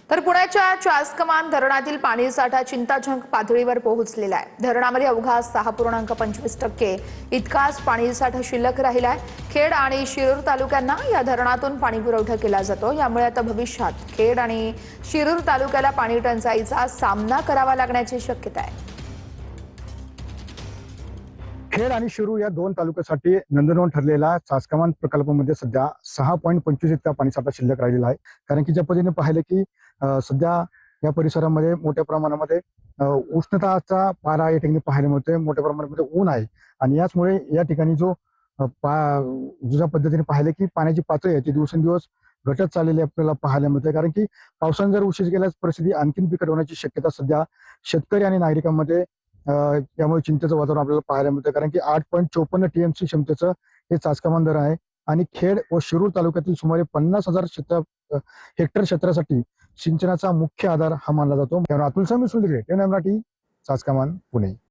तर पुण्याच्या चासकमान धरणातील पाणीसाठा चिंताजनक पातळीवर पोहोचलेला आहे। धरणामध्ये अवघा 6.25% इतकाच पाणीसाठा शिल्लक राहिला आहे। खेड आणि शिरूर तालुक्यांना या धरणातून पाणी पुरवठा केला जातो। यामुळे आता भविष्यात खेड आणि शिरूर तालुक्याला पाणी टंचाईचा सामना करावा लागण्याची शक्यता आहे। खेड आणि शिरूर या दोन तालुक्यासाठी नंदनवन ठरलेला चासकमान प्रकल्पामध्ये सध्या 6.25 इतका पाणीसाठा शिल्लक राहिलेला आहे। कारण की ज्या पद्धतीने पाहिले की सध्या या परिसरामध्ये मोठ्या प्रमाणामध्ये उष्णताचा पारा या ठिकाणी पाहायला मिळतोय। मोठ्या प्रमाणामध्ये ऊन आहे आणि याचमुळे या ठिकाणी ज्या पद्धतीने पाहिले की पाण्याची पातळी आहे ती दिवसेंदिवस घटत चाललेली आपल्याला पाहायला मिळते। कारण की पावसाने जर उशीर केल्यास परिस्थिती आणखीन बिकट होण्याची शक्यता सध्या शेतकरी आणि नागरिकांमध्ये त्यामुळे चिंतेचं वातावरण आपल्याला पाहायला मिळतं। कारण की 8.54 TMC क्षमतेचं हे चासकमान धरण आहे आणि खेड व शिरूर तालुक्यातील सुमारे 50,000 हेक्टर क्षेत्रासाठी सिंचनाचा मुख्य आधार हा मानला जातो। त्यावर अतुल सामी सुंदरे, मराठी, चासकमान, पुणे।